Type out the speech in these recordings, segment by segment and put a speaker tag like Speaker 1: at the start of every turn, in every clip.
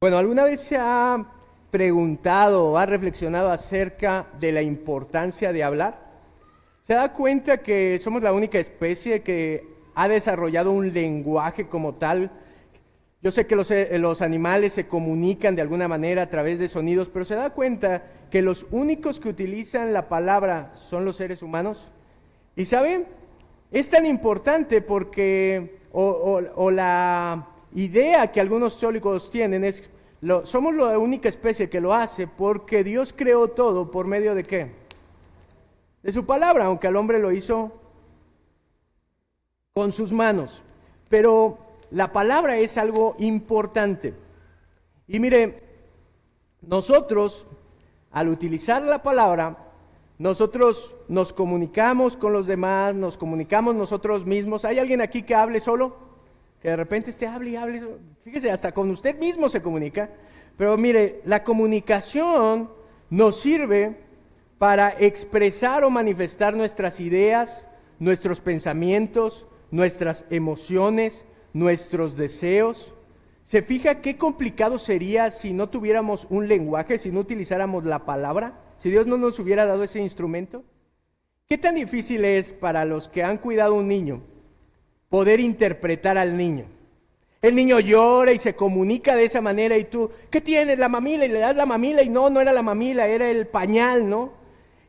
Speaker 1: Bueno, ¿alguna vez se ha preguntado o ha reflexionado acerca de la importancia de hablar? ¿Se da cuenta que somos la única especie que ha desarrollado un lenguaje como tal? Yo sé que los animales se comunican de alguna manera a través de sonidos, pero ¿se da cuenta que los únicos que utilizan la palabra son los seres humanos? ¿Y saben? Es tan importante porque, o la idea que algunos teólogos tienen es, somos la única especie que lo hace porque Dios creó todo por medio de ¿qué? De su palabra, aunque al hombre lo hizo con sus manos. Pero la palabra es algo importante. Y mire, nosotros, al utilizar la palabra, nosotros nos comunicamos con los demás, nos comunicamos nosotros mismos. ¿Hay alguien aquí que hable solo? Que de repente hable y hable. Fíjese, hasta con usted mismo se comunica. Pero mire, la comunicación nos sirve para expresar o manifestar nuestras ideas, nuestros pensamientos, nuestras emociones, nuestros deseos. ¿Se fija qué complicado sería si no tuviéramos un lenguaje, si no utilizáramos la palabra? Si Dios no nos hubiera dado ese instrumento. ¿Qué tan difícil es para los que han cuidado a un niño poder interpretar al niño? El niño llora y se comunica de esa manera y tú, ¿qué tienes? La mamila, y le das la mamila y no era la mamila, era el pañal, ¿no?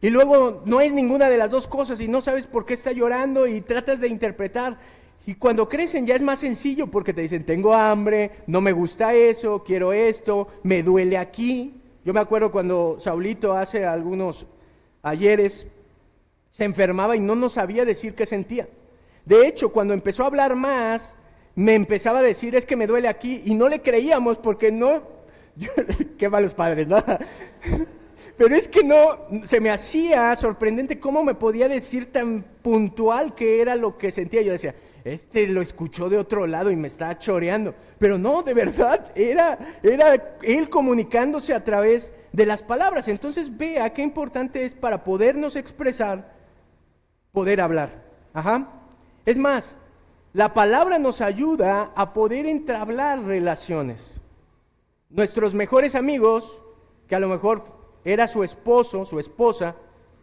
Speaker 1: Y luego no es ninguna de las dos cosas y no sabes por qué está llorando y tratas de interpretar. Y cuando crecen ya es más sencillo porque te dicen, tengo hambre, no me gusta eso, quiero esto, me duele aquí. Yo me acuerdo cuando Saulito hace algunos ayeres se enfermaba y no sabía decir qué sentía. De hecho, cuando empezó a hablar más, me empezaba a decir, es que me duele aquí, y no le creíamos porque no, qué malos padres, ¿no? Pero es que no, se me hacía sorprendente cómo me podía decir tan puntual que era lo que sentía. Yo decía, lo escuchó de otro lado y me estaba choreando. Pero no, de verdad, era él comunicándose a través de las palabras. Entonces vea qué importante es para podernos expresar, poder hablar. Ajá. Es más, la palabra nos ayuda a poder entablar relaciones. Nuestros mejores amigos, que a lo mejor era su esposo, su esposa,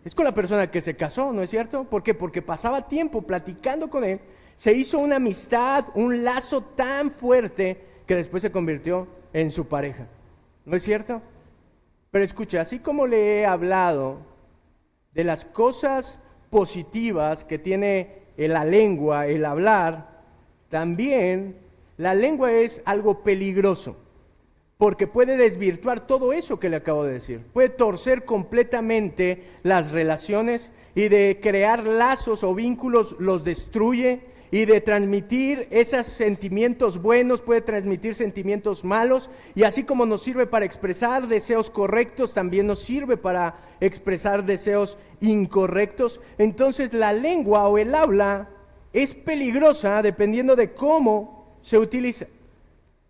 Speaker 1: es con la persona que se casó, ¿no es cierto? ¿Por qué? Porque pasaba tiempo platicando con él, se hizo una amistad, un lazo tan fuerte que después se convirtió en su pareja, ¿no es cierto? Pero escucha, así como le he hablado de las cosas positivas que tiene la lengua, el hablar, también la lengua es algo peligroso. Porque puede desvirtuar todo eso que le acabo de decir. Puede torcer completamente las relaciones y de crear lazos o vínculos los destruye y de transmitir esos sentimientos buenos puede transmitir sentimientos malos y así como nos sirve para expresar deseos correctos, también nos sirve para expresar deseos incorrectos. Entonces la lengua o el habla es peligrosa dependiendo de cómo se utiliza.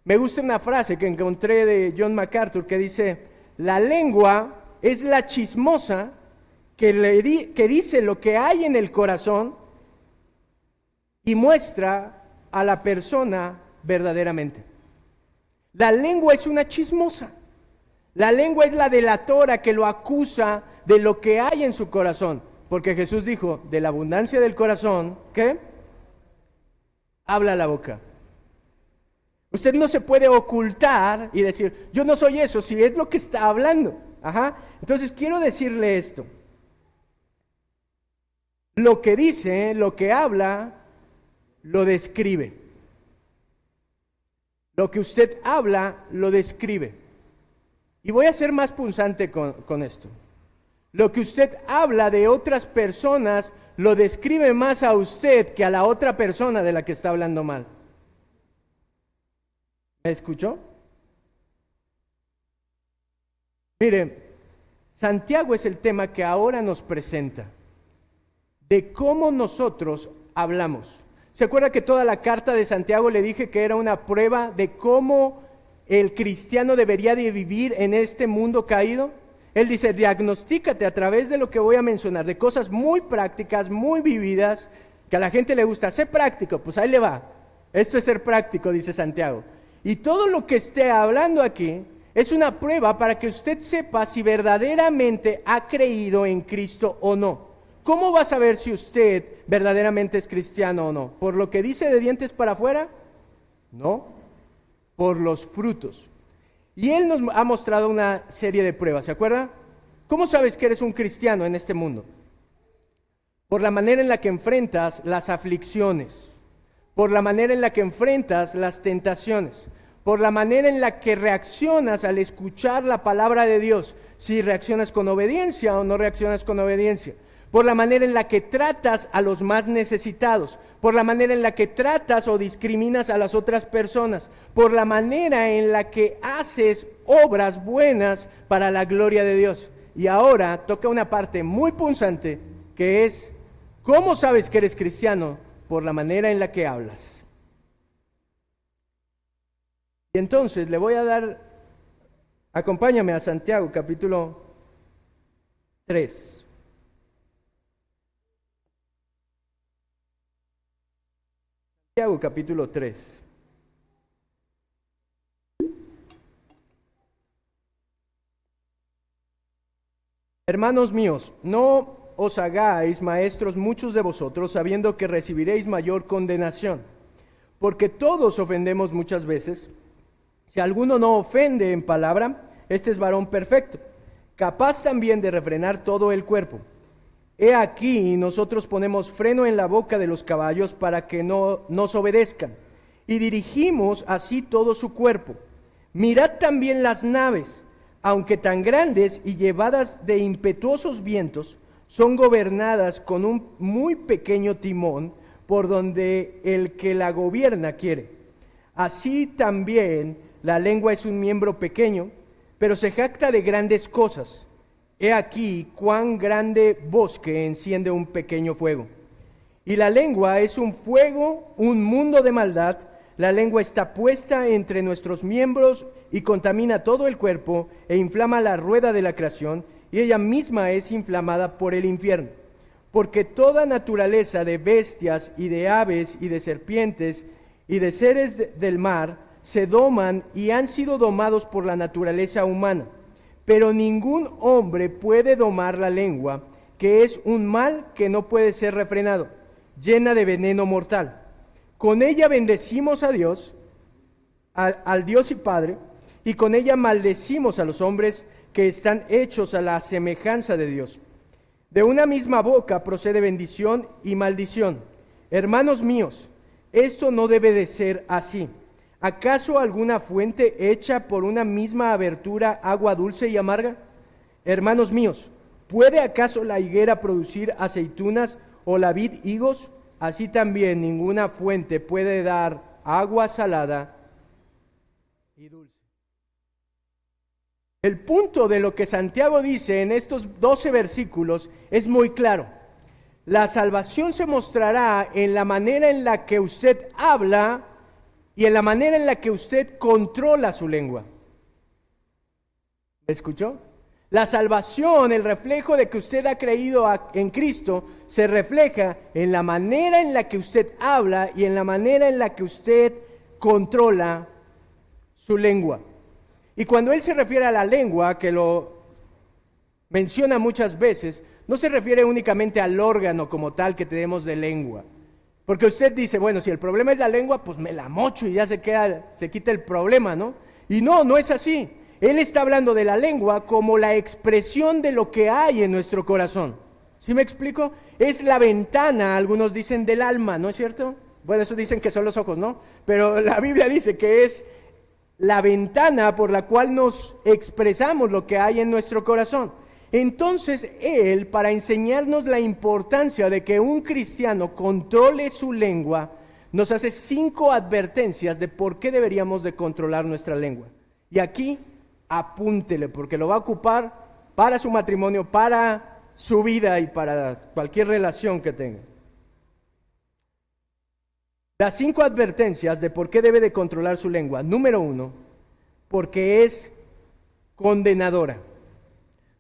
Speaker 1: Me gusta una frase que encontré de John MacArthur que dice, la lengua es la chismosa que dice lo que hay en el corazón y muestra a la persona verdaderamente. La lengua es una chismosa. La lengua es la delatora que lo acusa de lo que hay en su corazón. Porque Jesús dijo, de la abundancia del corazón, ¿qué? Habla la boca. Usted no se puede ocultar y decir, yo no soy eso, si es lo que está hablando. Ajá. Entonces quiero decirle esto. Lo que dice, lo que habla, lo describe. Lo que usted habla, lo describe. Y voy a ser más punzante con esto. Lo que usted habla de otras personas, lo describe más a usted que a la otra persona de la que está hablando mal. ¿Me escuchó? Mire, Santiago es el tema que ahora nos presenta, de cómo nosotros hablamos. ¿Se acuerda que toda la carta de Santiago le dije que era una prueba de cómo el cristiano debería de vivir en este mundo caído? Él dice, diagnostícate a través de lo que voy a mencionar, de cosas muy prácticas, muy vividas, que a la gente le gusta. Sé práctico, pues ahí le va. Esto es ser práctico, dice Santiago. Y todo lo que esté hablando aquí es una prueba para que usted sepa si verdaderamente ha creído en Cristo o no. ¿Cómo va a saber si usted verdaderamente es cristiano o no? ¿Por lo que dice de dientes para afuera? No, por los frutos. Y Él nos ha mostrado una serie de pruebas, ¿se acuerda? ¿Cómo sabes que eres un cristiano en este mundo? Por la manera en la que enfrentas las aflicciones, por la manera en la que enfrentas las tentaciones, por la manera en la que reaccionas al escuchar la palabra de Dios, si reaccionas con obediencia o no reaccionas con obediencia, por la manera en la que tratas a los más necesitados, por la manera en la que tratas o discriminas a las otras personas, por la manera en la que haces obras buenas para la gloria de Dios. Y ahora toca una parte muy punzante, que es, ¿cómo sabes que eres cristiano? Por la manera en la que hablas. Y entonces le voy a dar, acompáñame a Santiago capítulo 3. Santiago capítulo 3. Hermanos míos, no os hagáis maestros muchos de vosotros, sabiendo que recibiréis mayor condenación, porque todos ofendemos muchas veces. Si alguno no ofende en palabra, este es varón perfecto, capaz también de refrenar todo el cuerpo. He aquí, nosotros ponemos freno en la boca de los caballos para que no nos obedezcan, y dirigimos así todo su cuerpo. Mirad también las naves, aunque tan grandes y llevadas de impetuosos vientos, son gobernadas con un muy pequeño timón por donde el que la gobierna quiere. Así también la lengua es un miembro pequeño, pero se jacta de grandes cosas. He aquí cuán grande bosque enciende un pequeño fuego. Y la lengua es un fuego, un mundo de maldad. La lengua está puesta entre nuestros miembros y contamina todo el cuerpo e inflama la rueda de la creación, y ella misma es inflamada por el infierno. Porque toda naturaleza de bestias y de aves y de serpientes y de seres del mar se doman y han sido domados por la naturaleza humana. Pero ningún hombre puede domar la lengua, que es un mal que no puede ser refrenado, llena de veneno mortal. Con ella bendecimos a Dios, al Dios y Padre, y con ella maldecimos a los hombres que están hechos a la semejanza de Dios. De una misma boca procede bendición y maldición. Hermanos míos, esto no debe de ser así. ¿Acaso alguna fuente hecha por una misma abertura agua dulce y amarga? Hermanos míos, ¿puede acaso la higuera producir aceitunas o la vid higos? Así también ninguna fuente puede dar agua salada y dulce. El punto de lo que Santiago dice en estos 12 versículos es muy claro. La salvación se mostrará en la manera en la que usted habla y en la manera en la que usted controla su lengua. ¿Me escuchó? La salvación, el reflejo de que usted ha creído en Cristo, se refleja en la manera en la que usted habla y en la manera en la que usted controla su lengua. Y cuando él se refiere a la lengua, que lo menciona muchas veces, no se refiere únicamente al órgano como tal que tenemos de lengua. Porque usted dice, bueno, si el problema es la lengua, pues me la mocho y ya se quita el problema, ¿no? Y no es así. Él está hablando de la lengua como la expresión de lo que hay en nuestro corazón. ¿Sí me explico? Es la ventana, algunos dicen, del alma, ¿no es cierto? Bueno, eso dicen que son los ojos, ¿no? Pero la Biblia dice que es la ventana por la cual nos expresamos lo que hay en nuestro corazón. Entonces él, para enseñarnos la importancia de que un cristiano controle su lengua, nos hace 5 advertencias de por qué deberíamos de controlar nuestra lengua. Y aquí apúntele, porque lo va a ocupar para su matrimonio, para su vida y para cualquier relación que tenga. Las 5 advertencias de por qué debe de controlar su lengua. Número 1, porque es condenadora.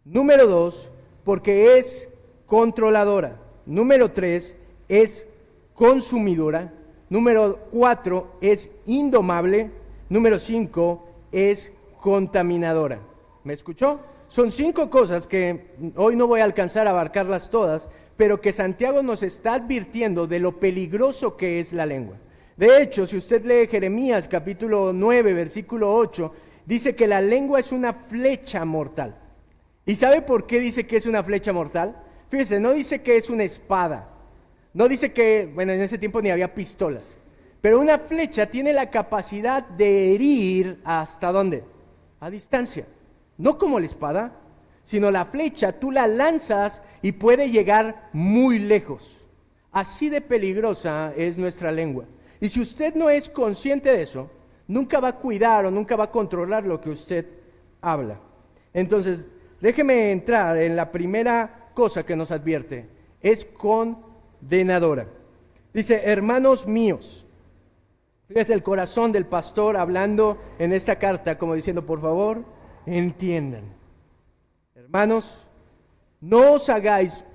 Speaker 1: Número 2, porque es controladora. Número 3, es consumidora. Número 4, es indomable. número 5 es contaminadora. ¿Me escuchó? Son 5 cosas que hoy no voy a alcanzar a abarcarlas todas, pero que Santiago nos está advirtiendo de lo peligroso que es la lengua. De hecho, si usted lee Jeremías capítulo 9, versículo 8, dice que la lengua es una flecha mortal. ¿Y sabe por qué dice que es una flecha mortal? Fíjese, no dice que es una espada, no dice que, bueno, en ese tiempo ni había pistolas, pero una flecha tiene la capacidad de herir ¿hasta dónde? A distancia, no como la espada, sino la flecha tú la lanzas y puede llegar muy lejos. Así de peligrosa es nuestra lengua. Y si usted no es consciente de eso, nunca va a cuidar o nunca va a controlar lo que usted habla. Entonces, déjeme entrar en la primera cosa que nos advierte. Es condenadora. Dice, hermanos míos. Fíjese el corazón del pastor hablando en esta carta, como diciendo, por favor, entiendan. Hermanos, no os hagáis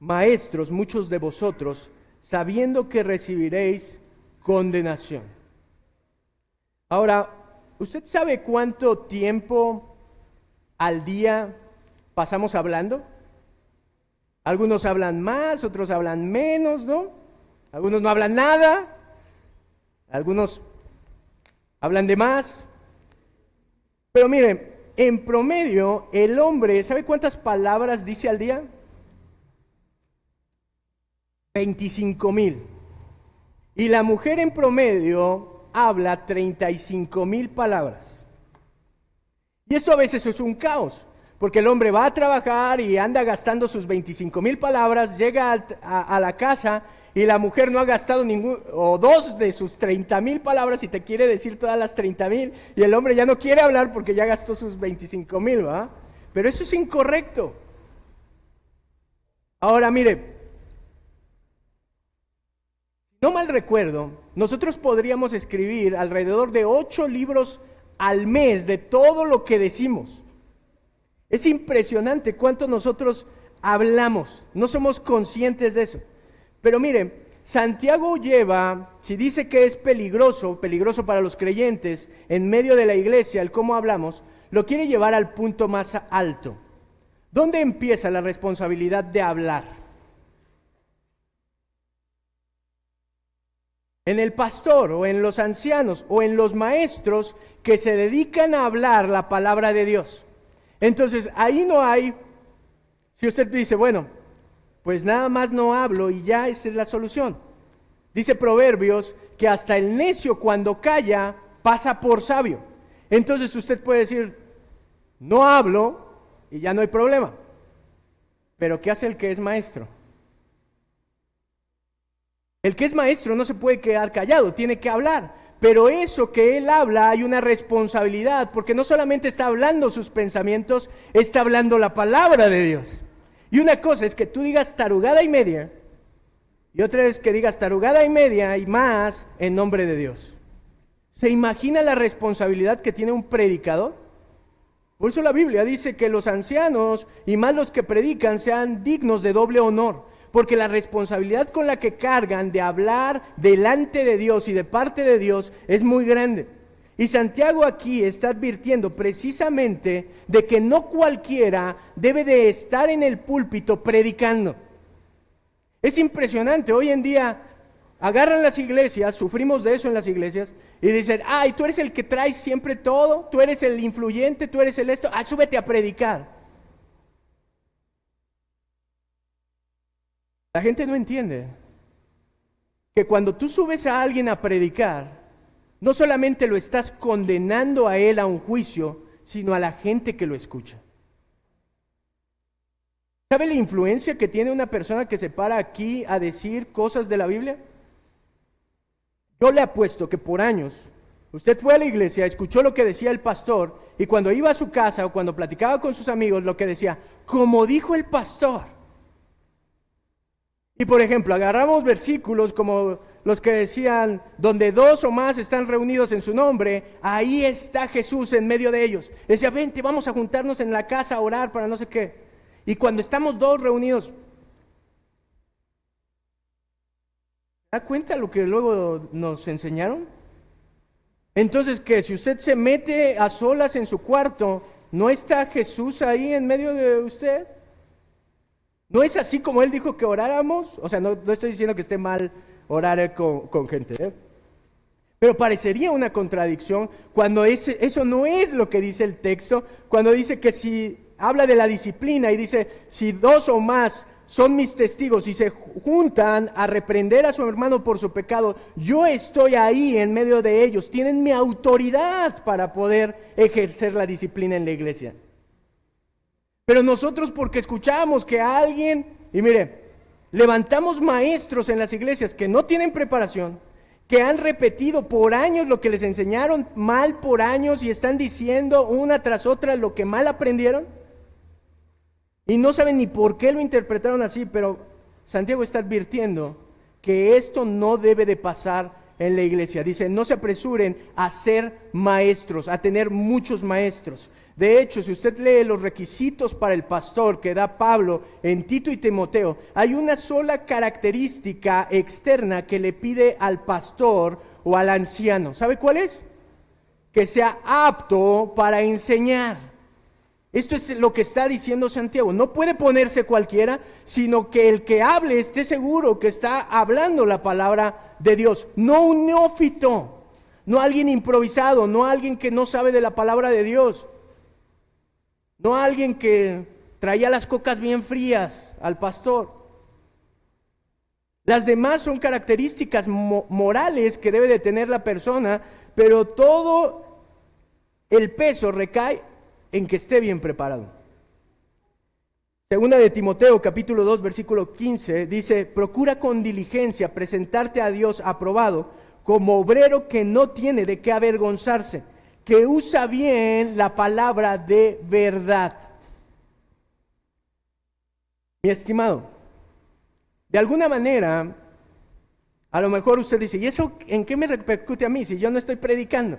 Speaker 1: maestros muchos de vosotros, sabiendo que recibiréis condenación. Ahora, ¿usted sabe cuánto tiempo al día pasamos hablando? Algunos hablan más, otros hablan menos, ¿no? Algunos no hablan nada, algunos hablan de más. Pero miren, en promedio, el hombre, ¿sabe cuántas palabras dice al día? 25,000. Y la mujer en promedio habla 35,000 palabras. Y esto a veces es un caos, porque el hombre va a trabajar y anda gastando sus 25,000 palabras, llega a la casa y la mujer no ha gastado ningún o 2 de sus 30,000 palabras y te quiere decir todas las 30,000 y el hombre ya no quiere hablar porque ya gastó sus 25,000, ¿va? Pero eso es incorrecto. Ahora mire, no mal recuerdo, nosotros podríamos escribir alrededor de 8 libros al mes de todo lo que decimos. Es impresionante cuánto nosotros hablamos, no somos conscientes de eso. Pero miren, Santiago lleva, si dice que es peligroso para los creyentes, en medio de la iglesia, el cómo hablamos, lo quiere llevar al punto más alto. ¿Dónde empieza la responsabilidad de hablar? En el pastor o en los ancianos o en los maestros que se dedican a hablar la palabra de Dios. Entonces, ahí no hay, si usted dice, bueno, pues nada más no hablo y ya esa es la solución. Dice Proverbios que hasta el necio cuando calla pasa por sabio. Entonces usted puede decir, no hablo y ya no hay problema. Pero ¿qué hace el que es maestro? El que es maestro no se puede quedar callado, tiene que hablar. Pero eso que él habla hay una responsabilidad, porque no solamente está hablando sus pensamientos, está hablando la palabra de Dios. Y una cosa es que tú digas tarugada y media, y otra es que digas tarugada y media y más en nombre de Dios. ¿Se imagina la responsabilidad que tiene un predicador? Por eso la Biblia dice que los ancianos y más los que predican sean dignos de doble honor. Porque la responsabilidad con la que cargan de hablar delante de Dios y de parte de Dios es muy grande. Y Santiago aquí está advirtiendo precisamente de que no cualquiera debe de estar en el púlpito predicando. Es impresionante, hoy en día agarran las iglesias, sufrimos de eso en las iglesias, y dicen, ay, tú eres el que traes siempre todo, tú eres el influyente, tú eres el esto, súbete a predicar. La gente no entiende que cuando tú subes a alguien a predicar, no solamente lo estás condenando a él a un juicio, sino a la gente que lo escucha. ¿Sabe la influencia que tiene una persona que se para aquí a decir cosas de la Biblia? Yo le apuesto que por años usted fue a la iglesia, escuchó lo que decía el pastor, y cuando iba a su casa o cuando platicaba con sus amigos, lo que decía, como dijo el pastor. Y por ejemplo, agarramos versículos como los que decían, donde 2 o más están reunidos en su nombre, ahí está Jesús en medio de ellos. Decía, vente, vamos a juntarnos en la casa a orar para no sé qué. Y cuando estamos 2 reunidos, ¿se da cuenta lo que luego nos enseñaron? Entonces, ¿qué? Si usted se mete a solas en su cuarto, ¿no está Jesús ahí en medio de usted? ¿No es así como Él dijo que oráramos? O sea, no estoy diciendo que esté mal orar con gente, ¿eh? Pero parecería una contradicción cuando eso no es lo que dice el texto, cuando dice que si habla de la disciplina y dice, si dos o más son mis testigos y se juntan a reprender a su hermano por su pecado, yo estoy ahí en medio de ellos, tienen mi autoridad para poder ejercer la disciplina en la iglesia. Pero nosotros, porque escuchamos que alguien, y mire, levantamos maestros en las iglesias que no tienen preparación, que han repetido por años lo que les enseñaron mal por años y están diciendo una tras otra lo que mal aprendieron, y no saben ni por qué lo interpretaron así, pero Santiago está advirtiendo que esto no debe de pasar en la iglesia. Dice, no se apresuren a ser maestros, a tener muchos maestros. De hecho, si usted lee los requisitos para el pastor que da Pablo en Tito y Timoteo, hay una sola característica externa que le pide al pastor o al anciano. ¿Sabe cuál es? Que sea apto para enseñar. Esto es lo que está diciendo Santiago. No puede ponerse cualquiera, sino que el que hable esté seguro que está hablando la palabra de Dios. No un neófito, no alguien improvisado, no alguien que no sabe de la palabra de Dios. No alguien que traía las cocas bien frías al pastor. Las demás son características morales que debe de tener la persona, pero todo el peso recae en que esté bien preparado. Segunda de Timoteo, capítulo 2, versículo 15, dice, procura con diligencia presentarte a Dios aprobado, como obrero que no tiene de qué avergonzarse, que usa bien la palabra de verdad. Mi estimado, de alguna manera, a lo mejor usted dice, ¿y eso en qué me repercute a mí si yo no estoy predicando?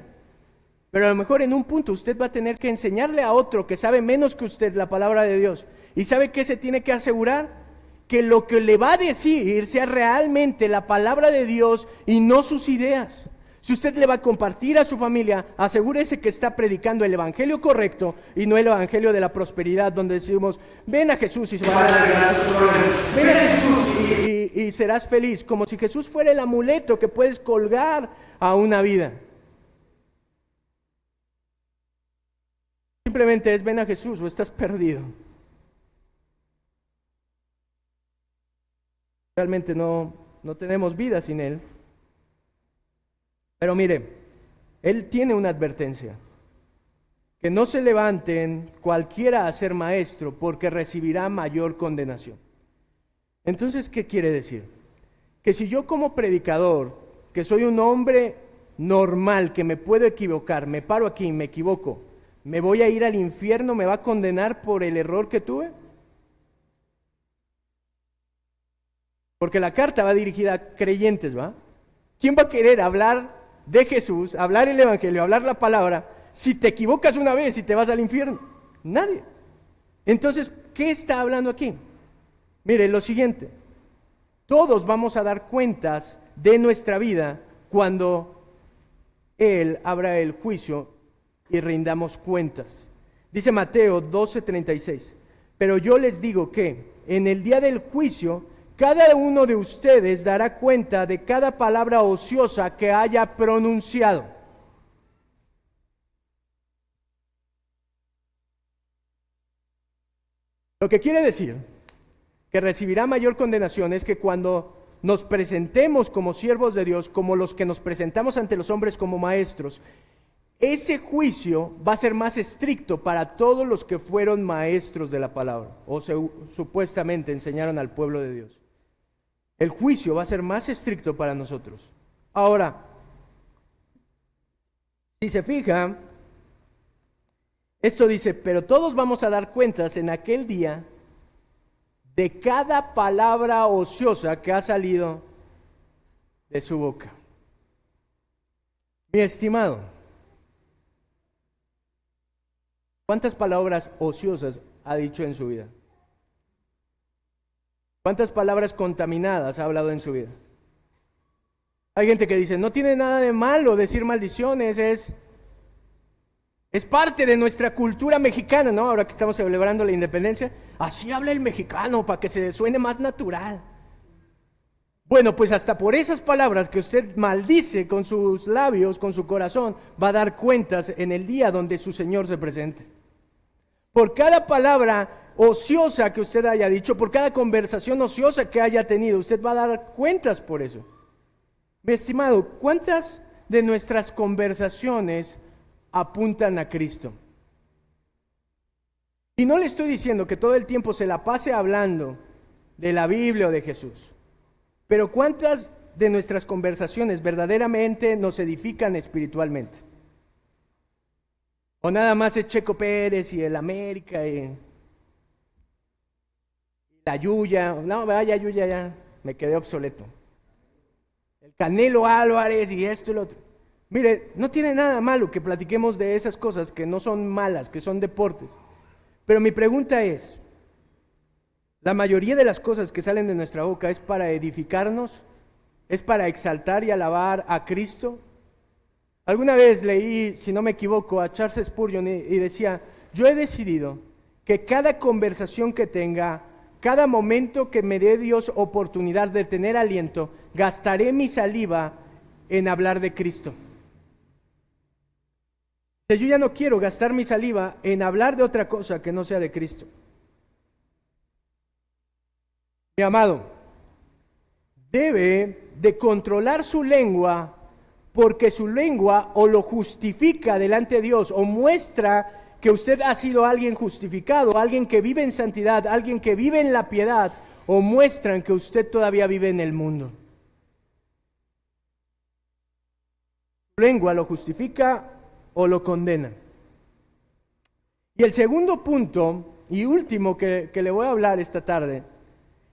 Speaker 1: Pero a lo mejor en un punto usted va a tener que enseñarle a otro que sabe menos que usted la palabra de Dios. ¿Y sabe qué se tiene que asegurar? Que lo que le va a decir sea realmente la palabra de Dios y no sus ideas. Si usted le va a compartir a su familia, asegúrese que está predicando el evangelio correcto y no el evangelio de la prosperidad, donde decimos, ven a Jesús y se van a regalar tus problemas. Ven a Jesús y serás feliz, como si Jesús fuera el amuleto que puedes colgar a una vida. Simplemente es ven a Jesús o estás perdido. Realmente no tenemos vida sin Él. Pero mire, Él tiene una advertencia, que no se levanten cualquiera a ser maestro porque recibirá mayor condenación. Entonces, ¿qué quiere decir? Que si yo como predicador, que soy un hombre normal, que me puedo equivocar, me paro aquí y me equivoco, ¿me voy a ir al infierno? ¿Me va a condenar por el error que tuve? Porque la carta va dirigida a creyentes, ¿va? ¿Quién va a querer hablar de Jesús, hablar el evangelio, hablar la palabra, si te equivocas una vez y te vas al infierno? Nadie. Entonces, ¿qué está hablando aquí? Mire, lo siguiente. Todos vamos a dar cuentas de nuestra vida cuando Él abra el juicio y rindamos cuentas. Dice Mateo 12:36, pero yo les digo que en el día del juicio cada uno de ustedes dará cuenta de cada palabra ociosa que haya pronunciado. Lo que quiere decir que recibirá mayor condenación es que cuando nos presentemos como siervos de Dios, como los que nos presentamos ante los hombres como maestros, ese juicio va a ser más estricto para todos los que fueron maestros de la palabra o supuestamente enseñaron al pueblo de Dios. El juicio va a ser más estricto para nosotros. Ahora, si se fija, esto dice, pero todos vamos a dar cuentas en aquel día de cada palabra ociosa que ha salido de su boca. Mi estimado, ¿cuántas palabras ociosas ha dicho en su vida? ¿Cuántas palabras contaminadas ha hablado en su vida? Hay gente que dice, no tiene nada de malo decir maldiciones, es parte de nuestra cultura mexicana, ¿no? Ahora que estamos celebrando la independencia, así habla el mexicano para que se suene más natural. Bueno, pues hasta por esas palabras que usted maldice con sus labios, con su corazón, va a dar cuentas en el día donde su Señor se presente. Por cada palabra ociosa que usted haya dicho, por cada conversación ociosa que haya tenido, usted va a dar cuentas por eso. Mi estimado, ¿cuántas de nuestras conversaciones apuntan a Cristo? Y no le estoy diciendo que todo el tiempo se la pase hablando de la Biblia o de Jesús, pero ¿cuántas de nuestras conversaciones verdaderamente nos edifican espiritualmente? O nada más es Checo Pérez y el América y la Yuya. No, vaya Yuya, ya me quedé obsoleto. El Canelo Álvarez y esto y lo otro. Mire, no tiene nada malo que platiquemos de esas cosas que no son malas, que son deportes. Pero mi pregunta es, ¿la mayoría de las cosas que salen de nuestra boca es para edificarnos? ¿Es para exaltar y alabar a Cristo? Alguna vez leí, si no me equivoco, a Charles Spurgeon y decía, yo he decidido que cada conversación que tenga, cada momento que me dé Dios oportunidad de tener aliento, gastaré mi saliva en hablar de Cristo. Yo ya no quiero gastar mi saliva en hablar de otra cosa que no sea de Cristo. Mi amado, debe de controlar su lengua, porque su lengua o lo justifica delante de Dios o muestra que usted ha sido alguien justificado, alguien que vive en santidad, alguien que vive en la piedad, o muestran que usted todavía vive en el mundo. Su lengua lo justifica o lo condena. Y el segundo punto y último que le voy a hablar esta tarde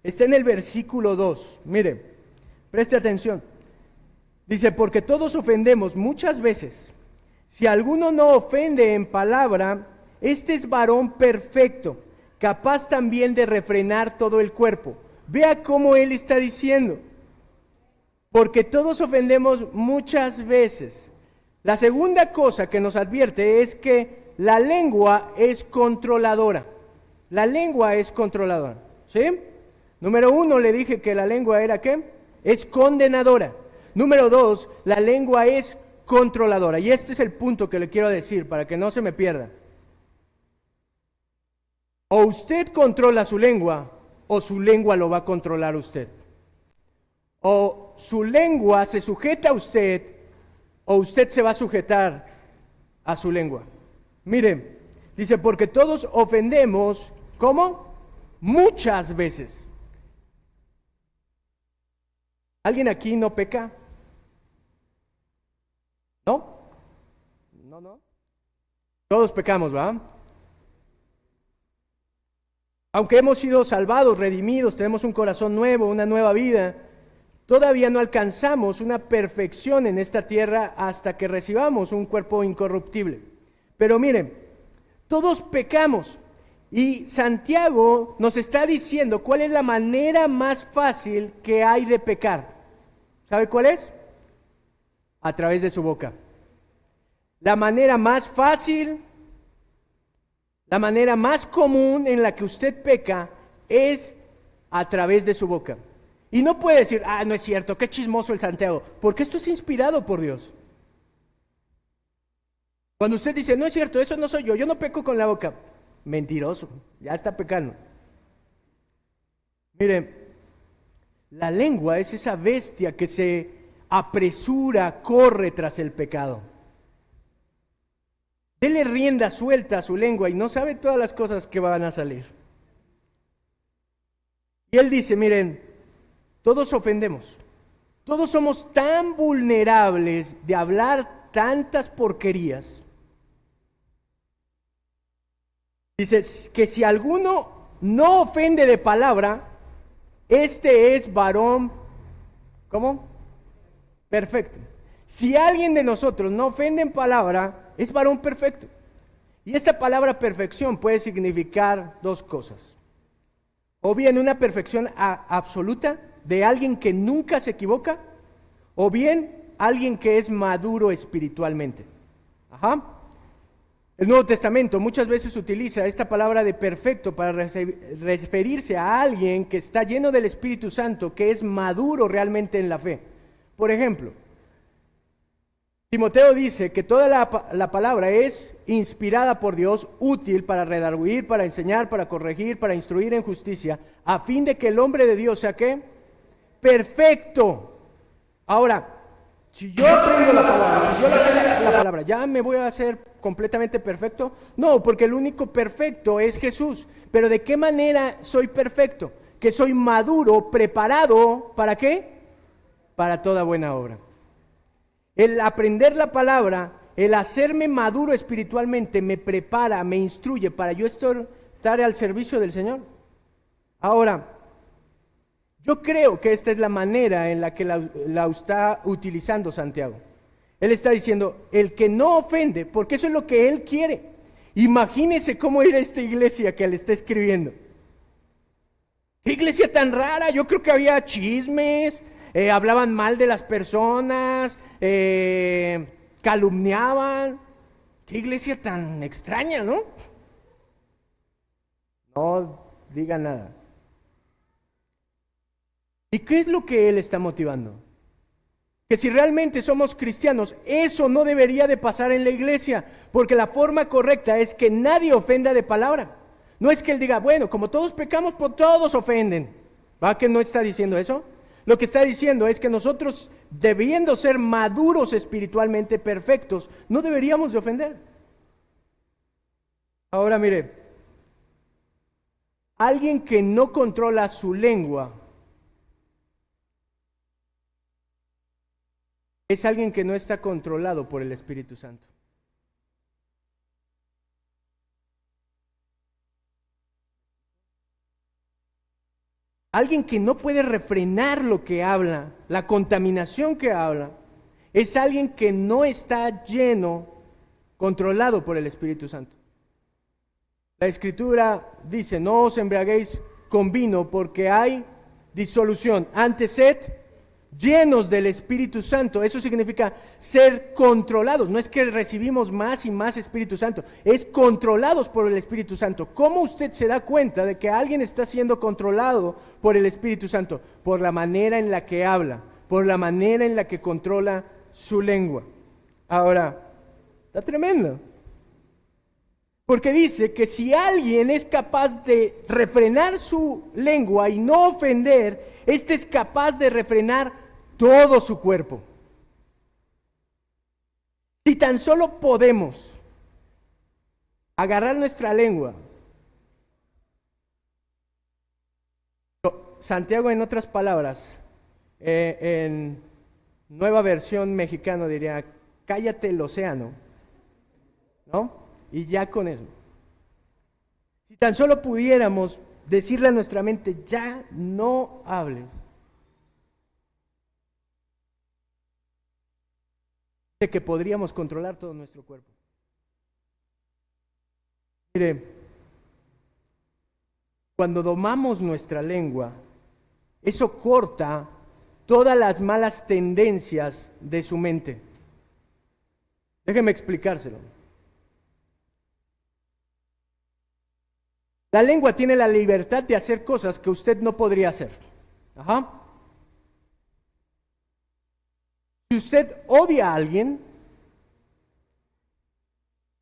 Speaker 1: está en el versículo 2. Mire, preste atención. Dice, porque todos ofendemos muchas veces. Si alguno no ofende en palabra, este es varón perfecto, capaz también de refrenar todo el cuerpo. Vea cómo él está diciendo. Porque todos ofendemos muchas veces. La segunda cosa que nos advierte es que la lengua es controladora. La lengua es controladora. ¿Sí? Número 1, le dije que la lengua era ¿qué? Es condenadora. Número 2, la lengua es controladora. Y este es el punto que le quiero decir para que no se me pierda. O usted controla su lengua, o su lengua lo va a controlar usted. O su lengua se sujeta a usted, o usted se va a sujetar a su lengua. Mire, dice, porque todos ofendemos, ¿cómo? Muchas veces. ¿Alguien aquí no peca? ¿No? No. Todos pecamos, ¿verdad? Aunque hemos sido salvados, redimidos, tenemos un corazón nuevo, una nueva vida, todavía no alcanzamos una perfección en esta tierra hasta que recibamos un cuerpo incorruptible. Pero miren, todos pecamos y Santiago nos está diciendo cuál es la manera más fácil que hay de pecar. ¿Sabe cuál es? A través de su boca. La manera más fácil, la manera más común en la que usted peca es a través de su boca. Y no puede decir, no es cierto, qué chismoso el Santiago, porque esto es inspirado por Dios. Cuando usted dice, no es cierto, eso no soy yo no peco con la boca, mentiroso, ya está pecando. Mire, la lengua es esa bestia que se apresura, corre tras el pecado. Dele rienda suelta a su lengua y no sabe todas las cosas que van a salir. Y él dice, miren, todos ofendemos. Todos somos tan vulnerables de hablar tantas porquerías. Dice que si alguno no ofende de palabra, este es varón, ¿cómo? Perfecto. Si alguien de nosotros no ofende en palabra, es varón perfecto. Y esta palabra perfección puede significar dos cosas. O bien una perfección absoluta de alguien que nunca se equivoca, o bien alguien que es maduro espiritualmente. Ajá. El Nuevo Testamento muchas veces utiliza esta palabra de perfecto para referirse a alguien que está lleno del Espíritu Santo, que es maduro realmente en la fe. Por ejemplo, Timoteo dice que toda la palabra es inspirada por Dios, útil para redarguir, para enseñar, para corregir, para instruir en justicia, a fin de que el hombre de Dios sea ¿qué? Perfecto. Ahora, si yo aprendo la palabra, si yo sé la palabra, ¿ya me voy a hacer completamente perfecto? No, porque el único perfecto es Jesús. Pero ¿de qué manera soy perfecto? Que soy maduro, preparado, ¿para qué? Para toda buena obra. El aprender la palabra, el hacerme maduro espiritualmente, me prepara, me instruye para yo estar al servicio del Señor. Ahora, yo creo que esta es la manera en la que la está utilizando Santiago. Él está diciendo, el que no ofende, porque eso es lo que él quiere. Imagínese cómo era esta iglesia que le está escribiendo. ¡Qué iglesia tan rara! Yo creo que había chismes, hablaban mal de las personas, calumniaban. ¡Qué iglesia tan extraña!, ¿no? No diga nada. ¿Y qué es lo que él está motivando? Que si realmente somos cristianos, eso no debería de pasar en la iglesia, porque la forma correcta es que nadie ofenda de palabra. No es que él diga, bueno, como todos pecamos, pues todos ofenden. ¿Va que no está diciendo eso? Lo que está diciendo es que nosotros, debiendo ser maduros espiritualmente, perfectos, no deberíamos de ofender. Ahora mire, alguien que no controla su lengua es alguien que no está controlado por el Espíritu Santo. Alguien que no puede refrenar lo que habla, la contaminación que habla, es alguien que no está lleno, controlado por el Espíritu Santo. La Escritura dice, no os embriaguéis con vino porque hay disolución. Antes sed llenos del Espíritu Santo. Eso significa ser controlados. No es que recibimos más y más Espíritu Santo, es controlados por el Espíritu Santo. ¿Cómo usted se da cuenta de que alguien está siendo controlado por el Espíritu Santo? Por la manera en la que habla, por la manera en la que controla su lengua. Ahora, está tremendo. Porque dice que si alguien es capaz de refrenar su lengua y no ofender, este es capaz de refrenar todo su cuerpo. Si tan solo podemos agarrar nuestra lengua, Santiago, en otras palabras, en nueva versión mexicana diría, cállate el océano, ¿no? Y ya con eso. Si tan solo pudiéramos decirle a nuestra mente, ya no hables. De que podríamos controlar todo nuestro cuerpo. Mire, cuando domamos nuestra lengua, eso corta todas las malas tendencias de su mente. Déjeme explicárselo. La lengua tiene la libertad de hacer cosas que usted no podría hacer. Ajá. Si usted odia a alguien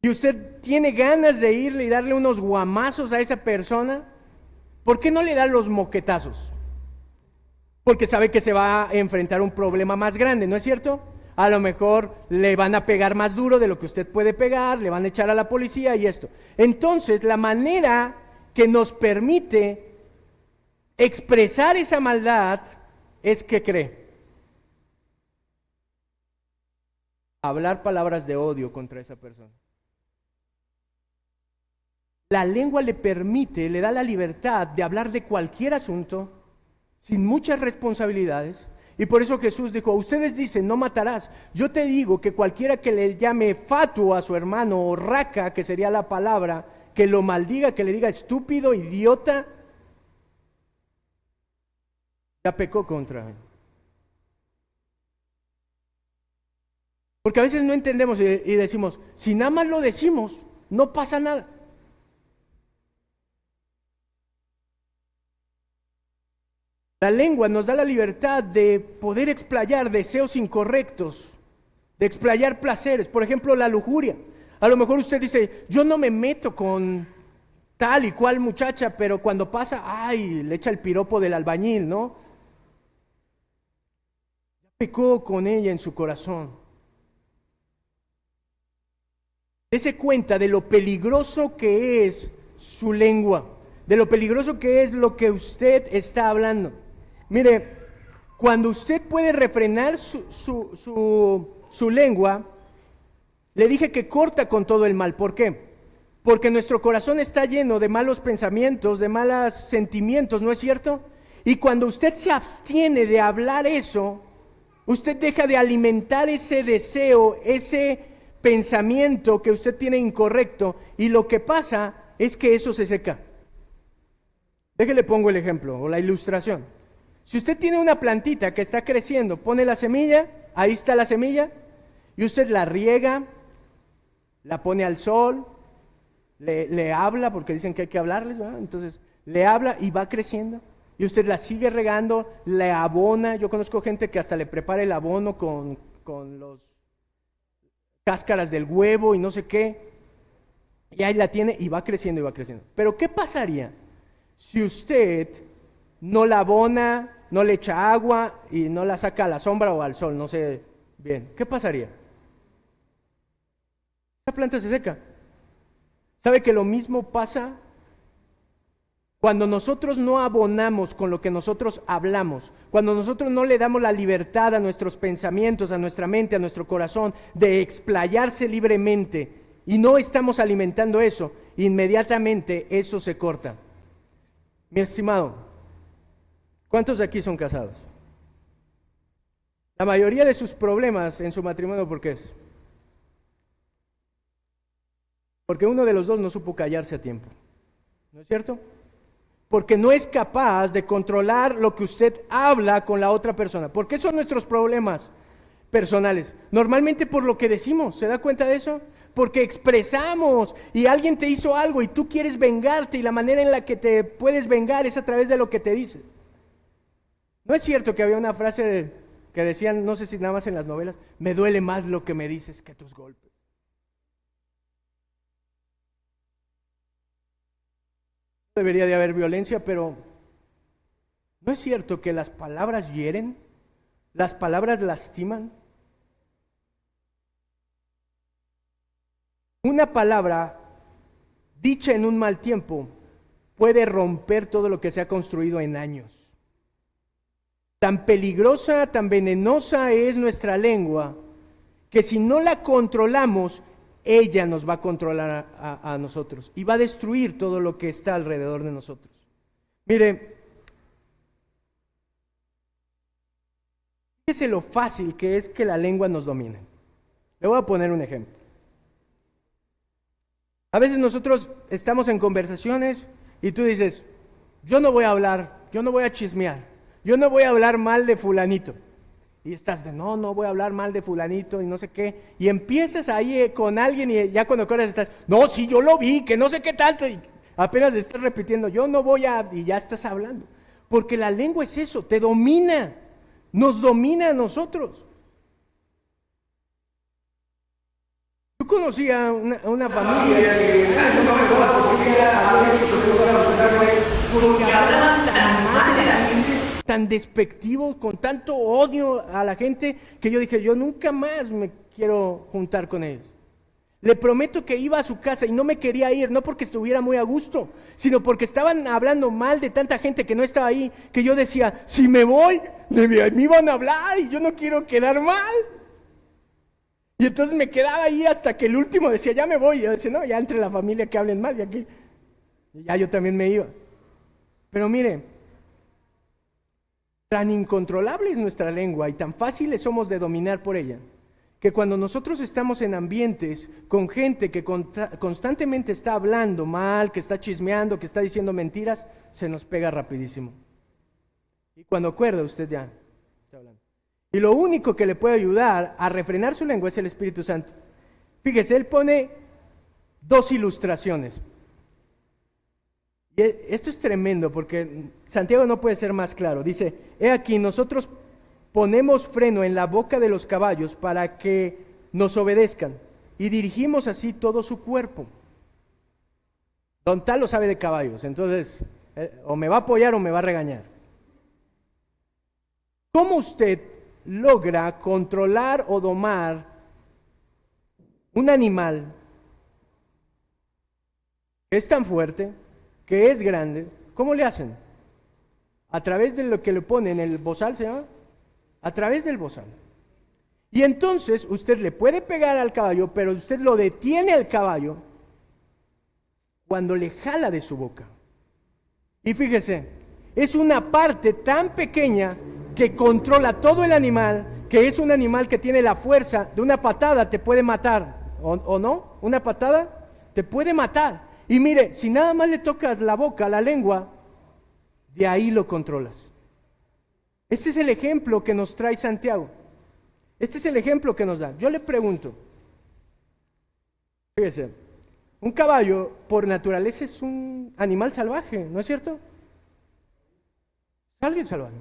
Speaker 1: y usted tiene ganas de irle y darle unos guamazos a esa persona, ¿por qué no le da los moquetazos? Porque sabe que se va a enfrentar a un problema más grande, ¿no es cierto? A lo mejor le van a pegar más duro de lo que usted puede pegar, le van a echar a la policía y esto. Entonces, la manera que nos permite expresar esa maldad es que cree. Hablar palabras de odio contra esa persona. La lengua le permite, le da la libertad de hablar de cualquier asunto sin muchas responsabilidades. Y por eso Jesús dijo, ustedes dicen, no matarás. Yo te digo que cualquiera que le llame fatuo a su hermano o raca, que sería la palabra, que lo maldiga, que le diga estúpido, idiota, ya pecó contra él. Porque a veces no entendemos y decimos, si nada más lo decimos, no pasa nada. La lengua nos da la libertad de poder explayar deseos incorrectos, de explayar placeres. Por ejemplo, la lujuria. A lo mejor usted dice, yo no me meto con tal y cual muchacha, pero cuando pasa, ay, le echa el piropo del albañil, ¿no? Ya pecó con ella en su corazón. Dese cuenta de lo peligroso que es su lengua, de lo peligroso que es lo que usted está hablando. Mire, cuando usted puede refrenar su lengua, le dije que corta con todo el mal. ¿Por qué? Porque nuestro corazón está lleno de malos pensamientos, de malos sentimientos, ¿no es cierto? Y cuando usted se abstiene de hablar eso, usted deja de alimentar ese deseo, ese pensamiento que usted tiene incorrecto, y lo que pasa es que eso se seca. Déjele pongo el ejemplo o la ilustración. Si usted tiene una plantita que está creciendo, pone la semilla, ahí está la semilla, y usted la riega, la pone al sol, le habla, porque dicen que hay que hablarles, ¿verdad? Entonces le habla y va creciendo, y usted la sigue regando, le abona. Yo conozco gente que hasta le prepara el abono con los cáscaras del huevo y no sé qué, y ahí la tiene y va creciendo y va creciendo. Pero ¿qué pasaría si usted no la abona, no le echa agua y no la saca a la sombra o al sol? No sé bien. ¿Qué pasaría? Esa planta se seca. ¿Sabe que lo mismo pasa cuando nosotros no abonamos con lo que nosotros hablamos? Cuando nosotros no le damos la libertad a nuestros pensamientos, a nuestra mente, a nuestro corazón de explayarse libremente y no estamos alimentando eso, inmediatamente eso se corta. Mi estimado, ¿cuántos de aquí son casados? La mayoría de sus problemas en su matrimonio, ¿por qué es? Porque uno de los dos no supo callarse a tiempo, ¿no es cierto? Porque no es capaz de controlar lo que usted habla con la otra persona. ¿Por qué son nuestros problemas personales? Normalmente por lo que decimos, ¿se da cuenta de eso? Porque expresamos y alguien te hizo algo y tú quieres vengarte, y la manera en la que te puedes vengar es a través de lo que te dice. ¿No es cierto que había una frase que decían, no sé si nada más en las novelas, me duele más lo que me dices que tus golpes? Debería de haber violencia, pero ¿no es cierto que las palabras hieren? ¿Las palabras lastiman? Una palabra dicha en un mal tiempo puede romper todo lo que se ha construido en años. Tan peligrosa, tan venenosa es nuestra lengua, que si no la controlamos, ella nos va a controlar a nosotros y va a destruir todo lo que está alrededor de nosotros. Mire, fíjese lo fácil que es que la lengua nos domine. Le voy a poner un ejemplo. A veces nosotros estamos en conversaciones y tú dices, yo no voy a hablar, yo no voy a chismear, yo no voy a hablar mal de fulanito. Y estás de, no voy a hablar mal de fulanito y no sé qué. Y empiezas ahí con alguien y ya cuando acuerdas estás, no, sí, yo lo vi, que no sé qué tanto. Y apenas estás repitiendo, yo no voy a, y ya estás hablando. Porque la lengua es eso, te domina, nos domina a nosotros. Yo conocí a una familia que porque hablaban tan mal de la gente, tan despectivo, con tanto odio a la gente, que yo dije, yo nunca más me quiero juntar con ellos. Le prometo que iba a su casa y no me quería ir, no porque estuviera muy a gusto, sino porque estaban hablando mal de tanta gente que no estaba ahí, que yo decía, si me voy, me iban a hablar y yo no quiero quedar mal. Y entonces me quedaba ahí hasta que el último decía, ya me voy. Y yo decía, no, ya entre la familia que hablen mal, y aquí. Y ya yo también me iba. Pero mire, tan incontrolable es nuestra lengua y tan fáciles somos de dominar por ella, que cuando nosotros estamos en ambientes con gente que constantemente está hablando mal, que está chismeando, que está diciendo mentiras, se nos pega rapidísimo. Y cuando acuerda usted ya está hablando. Y lo único que le puede ayudar a refrenar su lengua es el Espíritu Santo. Fíjese, él pone dos ilustraciones. Y esto es tremendo porque Santiago no puede ser más claro. Dice, he aquí, nosotros ponemos freno en la boca de los caballos para que nos obedezcan y dirigimos así todo su cuerpo. Don Talo sabe de caballos, entonces o me va a apoyar o me va a regañar. ¿Cómo usted logra controlar o domar un animal que es tan fuerte, que es grande? ¿Cómo le hacen? A través de lo que le ponen, el bozal se llama, a través del bozal. Y entonces usted le puede pegar al caballo, pero usted lo detiene al caballo cuando le jala de su boca. Y fíjese, es una parte tan pequeña que controla todo el animal, que es un animal que tiene la fuerza de una patada, te puede matar, ¿o no? Una patada te puede matar. Y mire, si nada más le tocas la boca, la lengua, de ahí lo controlas. Este es el ejemplo que nos trae Santiago. Este es el ejemplo que nos da. Yo le pregunto, fíjese, un caballo por naturaleza es un animal salvaje, ¿no es cierto? Alguien salvaje.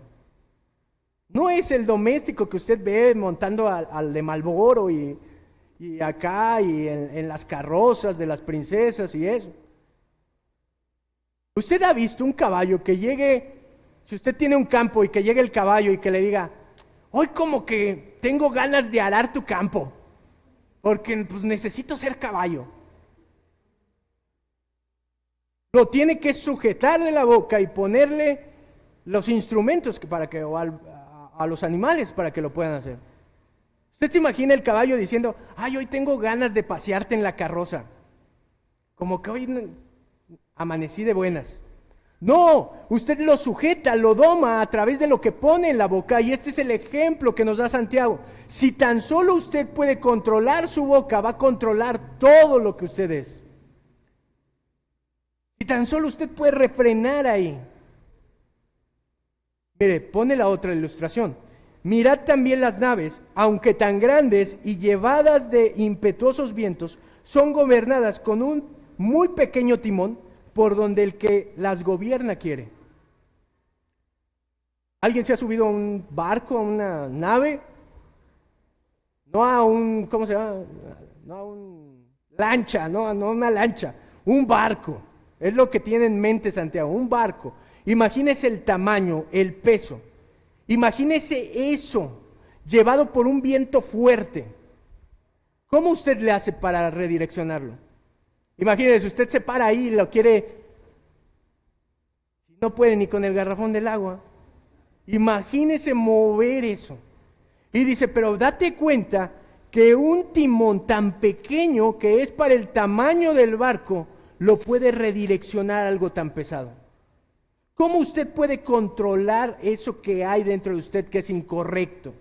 Speaker 1: No es el doméstico que usted ve montando al de Marlboro y acá y en las carrozas de las princesas y eso. ¿Usted ha visto un caballo que llegue, si usted tiene un campo y que llegue el caballo y que le diga, hoy como que tengo ganas de arar tu campo, porque pues necesito ser caballo? Lo tiene que sujetar de la boca y ponerle los instrumentos a los animales para que lo puedan hacer. ¿Usted se imagina el caballo diciendo, ay, hoy tengo ganas de pasearte en la carroza? Como que hoy amanecí de buenas. No, usted lo sujeta, lo doma a través de lo que pone en la boca, y este es el ejemplo que nos da Santiago. Si tan solo usted puede controlar su boca, va a controlar todo lo que usted es. Si tan solo usted puede refrenar ahí. Mire, pone la otra ilustración. Mirad también las naves, aunque tan grandes y llevadas de impetuosos vientos, son gobernadas con un muy pequeño timón por donde el que las gobierna quiere. ¿Alguien se ha subido a un barco, a una nave? No a un, ¿cómo se llama? No a un lancha, no una lancha, un barco. Es lo que tiene en mente Santiago, un barco. Imagínese el tamaño, el peso. Imagínese eso, llevado por un viento fuerte. ¿Cómo usted le hace para redireccionarlo? Imagínese, usted se para ahí y lo quiere, no puede ni con el garrafón del agua. Imagínese mover eso. Y dice, pero date cuenta que un timón tan pequeño que es para el tamaño del barco, lo puede redireccionar a algo tan pesado. ¿Cómo usted puede controlar eso que hay dentro de usted que es incorrecto?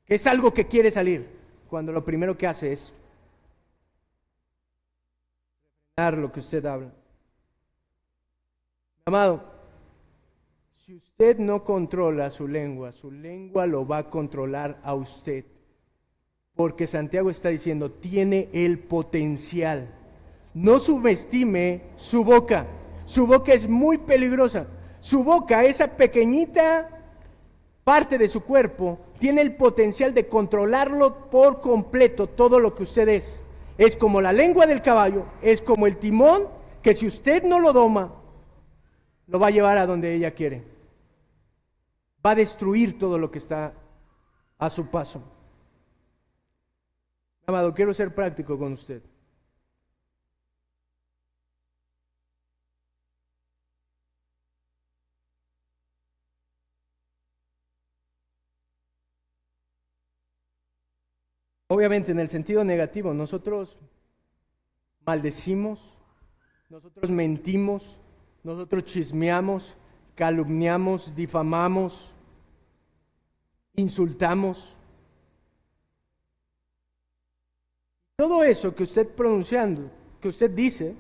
Speaker 1: Que es algo que quiere salir, cuando lo primero que hace es frenar lo que usted habla. Amado, si usted no controla su lengua lo va a controlar a usted. Porque Santiago está diciendo, tiene el potencial. No subestime su boca. Su boca es muy peligrosa. Su boca, esa pequeñita parte de su cuerpo, tiene el potencial de controlarlo por completo, todo lo que usted es. Es como la lengua del caballo, es como el timón, que si usted no lo doma, lo va a llevar a donde ella quiere. Va a destruir todo lo que está a su paso. Amado, quiero ser práctico con usted. Obviamente en el sentido negativo, nosotros maldecimos, nosotros mentimos, nosotros chismeamos, calumniamos, difamamos, insultamos. Todo eso que usted pronunciando, que usted dice,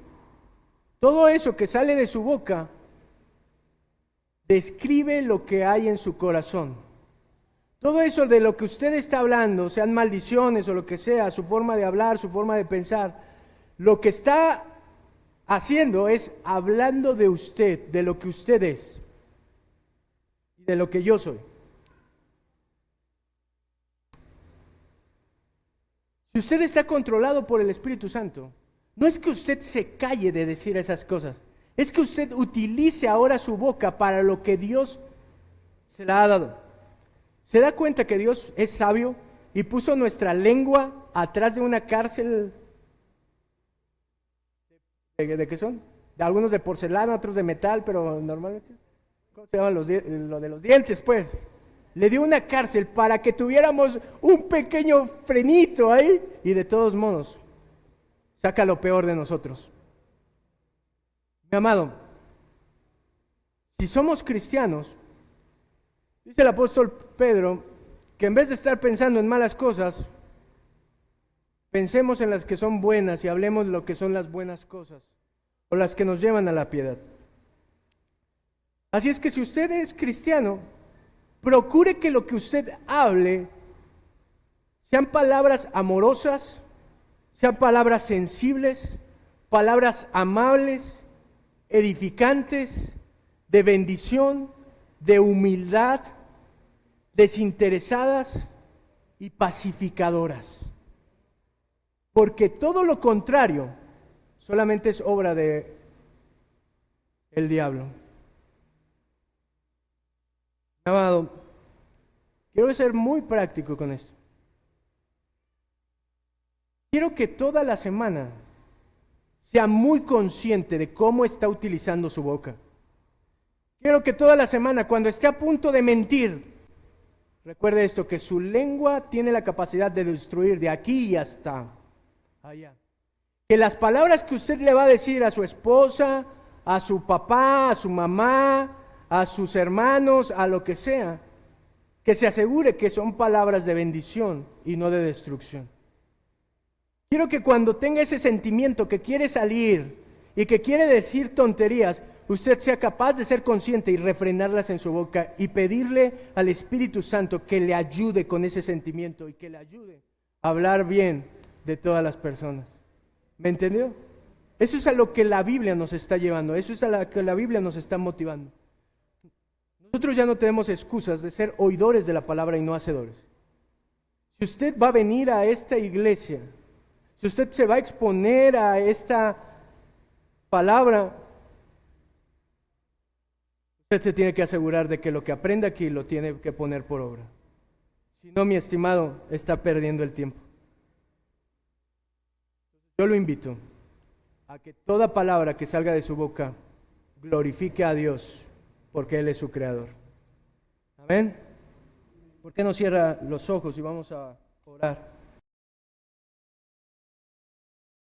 Speaker 1: todo eso que sale de su boca, describe lo que hay en su corazón. todo eso de lo que usted está hablando, sean maldiciones o lo que sea, su forma de hablar, su forma de pensar, lo que está haciendo es hablando de usted, de lo que usted es, y de lo que yo soy. Si usted está controlado por el Espíritu Santo, no es que usted se calle de decir esas cosas, es que usted utilice ahora su boca para lo que Dios se la ha dado. ¿Se da cuenta que Dios es sabio y puso nuestra lengua atrás de una cárcel? ¿De qué son? De algunos de porcelana, otros de metal, pero normalmente, ¿cómo se llaman lo de los dientes, pues? Le dio una cárcel para que tuviéramos un pequeño frenito ahí, y de todos modos, saca lo peor de nosotros. Mi amado, si somos cristianos, dice el apóstol Pedro, que en vez de estar pensando en malas cosas, pensemos en las que son buenas y hablemos de lo que son las buenas cosas, o las que nos llevan a la piedad. Así es que si usted es cristiano, procure que lo que usted hable sean palabras amorosas, sean palabras sensibles, palabras amables, edificantes, de bendición, de humildad, desinteresadas y pacificadoras. Porque todo lo contrario solamente es obra de el diablo. Amado, quiero ser muy práctico con esto. Quiero que toda la semana sea muy consciente de cómo está utilizando su boca. Quiero que toda la semana, cuando esté a punto de mentir, recuerde esto, que su lengua tiene la capacidad de destruir de aquí y hasta allá. Que las palabras que usted le va a decir a su esposa, a su papá, a su mamá, a sus hermanos, a lo que sea, que se asegure que son palabras de bendición y no de destrucción. Quiero que cuando tenga ese sentimiento que quiere salir y que quiere decir tonterías, usted sea capaz de ser consciente y refrenarlas en su boca y pedirle al Espíritu Santo que le ayude con ese sentimiento y que le ayude a hablar bien de todas las personas. ¿Me entendió? Eso es a lo que la Biblia nos está llevando, eso es a lo que la Biblia nos está motivando. Nosotros ya no tenemos excusas de ser oidores de la palabra y no hacedores. Si usted va a venir a esta iglesia, si usted se va a exponer a esta palabra, usted se tiene que asegurar de que lo que aprende aquí lo tiene que poner por obra. Si no, mi estimado, está perdiendo el tiempo. Yo lo invito a que toda palabra que salga de su boca glorifique a Dios, porque Él es su creador. Amén. ¿Por qué no cierra los ojos y vamos a orar?